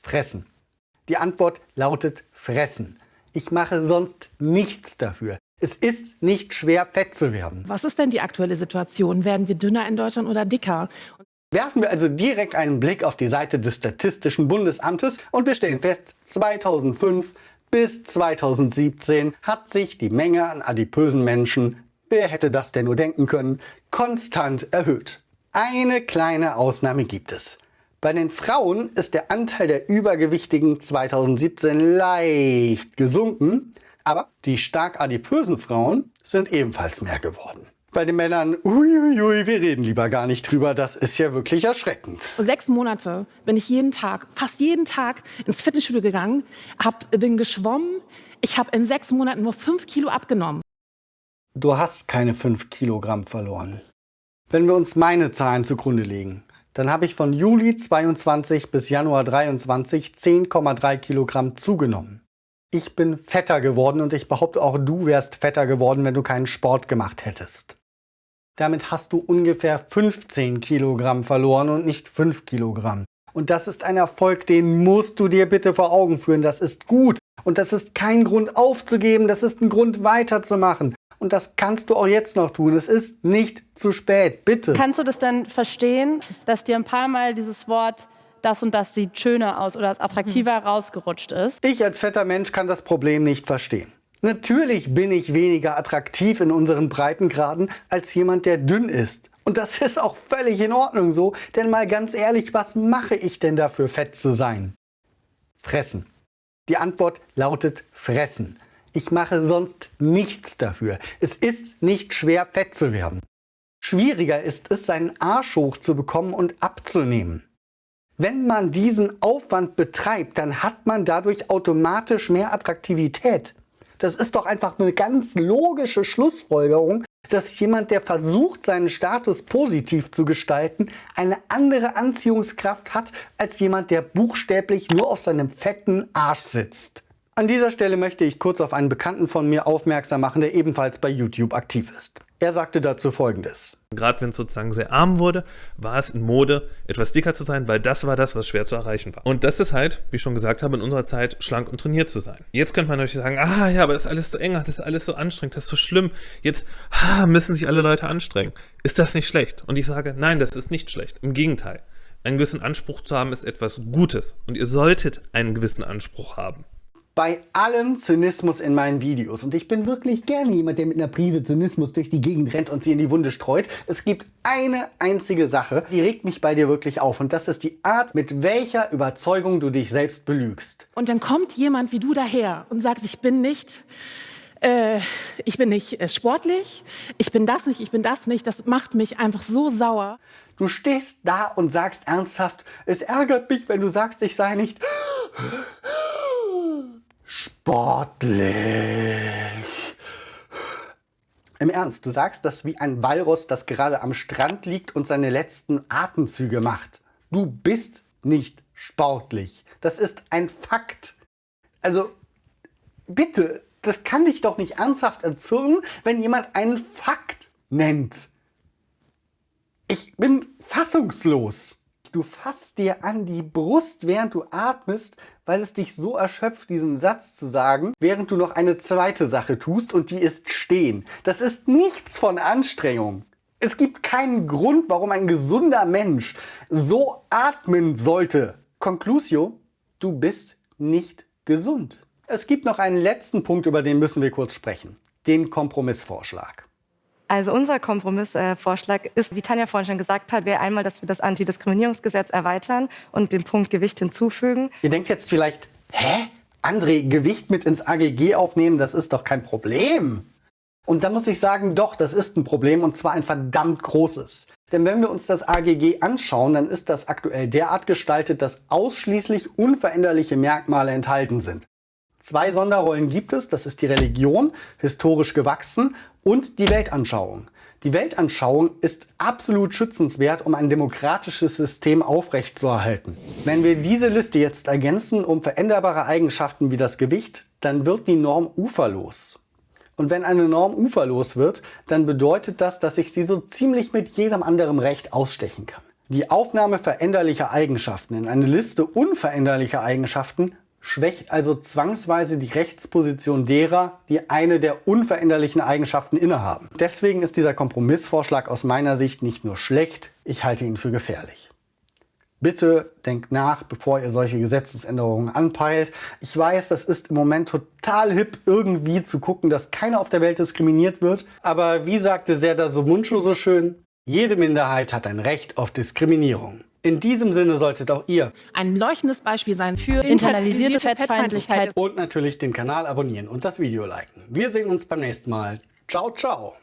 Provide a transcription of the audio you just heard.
Fressen. Die Antwort lautet fressen. Ich mache sonst nichts dafür. Es ist nicht schwer, fett zu werden. Was ist denn die aktuelle Situation? Werden wir dünner in Deutschland oder dicker? Werfen wir also direkt einen Blick auf die Seite des Statistischen Bundesamtes und wir stellen fest, 2005 bis 2017 hat sich die Menge an adipösen Menschen, wer hätte das denn nur denken können, konstant erhöht. Eine kleine Ausnahme gibt es. Bei den Frauen ist der Anteil der Übergewichtigen 2017 leicht gesunken, aber die stark adipösen Frauen sind ebenfalls mehr geworden. Bei den Männern, uiuiui, wir reden lieber gar nicht drüber, das ist ja wirklich erschreckend. 6 Monate bin ich fast jeden Tag ins Fitnessstudio gegangen, bin geschwommen. Ich habe in 6 Monaten nur 5 Kilo abgenommen. Du hast keine 5 Kilogramm verloren. Wenn wir uns meine Zahlen zugrunde legen, dann habe ich von Juli 22 bis Januar 23 10,3 Kilogramm zugenommen. Ich bin fetter geworden und ich behaupte auch, du wärst fetter geworden, wenn du keinen Sport gemacht hättest. Damit hast du ungefähr 15 Kilogramm verloren und nicht 5 Kilogramm. Und das ist ein Erfolg, den musst du dir bitte vor Augen führen. Das ist gut und das ist kein Grund aufzugeben, das ist ein Grund weiterzumachen. Und das kannst du auch jetzt noch tun. Es ist nicht zu spät, bitte. Kannst du das dann verstehen, dass dir ein paar Mal dieses Wort das und das sieht schöner aus oder ist attraktiver rausgerutscht ist? Ich als fetter Mensch kann das Problem nicht verstehen. Natürlich bin ich weniger attraktiv in unseren Breitengraden als jemand, der dünn ist. Und das ist auch völlig in Ordnung so, denn mal ganz ehrlich, was mache ich denn dafür, fett zu sein? Fressen. Die Antwort lautet fressen. Ich mache sonst nichts dafür. Es ist nicht schwer, fett zu werden. Schwieriger ist es, seinen Arsch hochzubekommen und abzunehmen. Wenn man diesen Aufwand betreibt, dann hat man dadurch automatisch mehr Attraktivität. Das ist doch einfach eine ganz logische Schlussfolgerung, dass jemand, der versucht, seinen Status positiv zu gestalten, eine andere Anziehungskraft hat, als jemand, der buchstäblich nur auf seinem fetten Arsch sitzt. An dieser Stelle möchte ich kurz auf einen Bekannten von mir aufmerksam machen, der ebenfalls bei YouTube aktiv ist. Er sagte dazu Folgendes. Gerade wenn es sozusagen sehr arm wurde, war es in Mode, etwas dicker zu sein, weil das war das, was schwer zu erreichen war. Und das ist halt, wie ich schon gesagt habe, in unserer Zeit schlank und trainiert zu sein. Jetzt könnte man natürlich sagen, ja, aber das ist alles so eng, das ist alles so anstrengend, das ist so schlimm. Jetzt müssen sich alle Leute anstrengen. Ist das nicht schlecht? Und ich sage, nein, das ist nicht schlecht. Im Gegenteil. Einen gewissen Anspruch zu haben, ist etwas Gutes. Und ihr solltet einen gewissen Anspruch haben. Bei allem Zynismus in meinen Videos, und ich bin wirklich gerne jemand, der mit einer Prise Zynismus durch die Gegend rennt und sie in die Wunde streut, es gibt eine einzige Sache, die regt mich bei dir wirklich auf, und das ist die Art, mit welcher Überzeugung du dich selbst belügst. Und dann kommt jemand wie du daher und sagt, ich bin nicht sportlich, ich bin das nicht, das macht mich einfach so sauer. Du stehst da und sagst ernsthaft, es ärgert mich, wenn du sagst, ich sei nicht sportlich. Im Ernst, du sagst das wie ein Walross, das gerade am Strand liegt und seine letzten Atemzüge macht. Du bist nicht sportlich. Das ist ein Fakt. Also, bitte, das kann dich doch nicht ernsthaft erzürnen, wenn jemand einen Fakt nennt. Ich bin fassungslos. Du fasst dir an die Brust, während du atmest, weil es dich so erschöpft, diesen Satz zu sagen, während du noch eine zweite Sache tust, und die ist stehen. Das ist nichts von Anstrengung. Es gibt keinen Grund, warum ein gesunder Mensch so atmen sollte. Conclusio, du bist nicht gesund. Es gibt noch einen letzten Punkt, über den müssen wir kurz sprechen. Den Kompromissvorschlag. Also unser Kompromissvorschlag ist, wie Tanja vorhin schon gesagt hat, wäre einmal, dass wir das Antidiskriminierungsgesetz erweitern und den Punkt Gewicht hinzufügen. Ihr denkt jetzt vielleicht, André, Gewicht mit ins AGG aufnehmen, das ist doch kein Problem. Und da muss ich sagen, doch, das ist ein Problem, und zwar ein verdammt großes. Denn wenn wir uns das AGG anschauen, dann ist das aktuell derart gestaltet, dass ausschließlich unveränderliche Merkmale enthalten sind. 2 Sonderrollen gibt es, das ist die Religion, historisch gewachsen, und die Weltanschauung. Die Weltanschauung ist absolut schützenswert, um ein demokratisches System aufrechtzuerhalten. Wenn wir diese Liste jetzt ergänzen um veränderbare Eigenschaften wie das Gewicht, dann wird die Norm uferlos. Und wenn eine Norm uferlos wird, dann bedeutet das, dass ich sie so ziemlich mit jedem anderen Recht ausstechen kann. Die Aufnahme veränderlicher Eigenschaften in eine Liste unveränderlicher Eigenschaften schwächt also zwangsweise die Rechtsposition derer, die eine der unveränderlichen Eigenschaften innehaben. Deswegen ist dieser Kompromissvorschlag aus meiner Sicht nicht nur schlecht, ich halte ihn für gefährlich. Bitte denkt nach, bevor ihr solche Gesetzesänderungen anpeilt. Ich weiß, das ist im Moment total hip, irgendwie zu gucken, dass keiner auf der Welt diskriminiert wird. Aber wie sagte Serdar Somuncu so schön, jede Minderheit hat ein Recht auf Diskriminierung. In diesem Sinne solltet auch ihr Ein leuchtendes Beispiel sein für Internalisierte Fettfeindlichkeit. und natürlich den Kanal abonnieren und das Video liken. Wir sehen uns beim nächsten Mal. Ciao, ciao!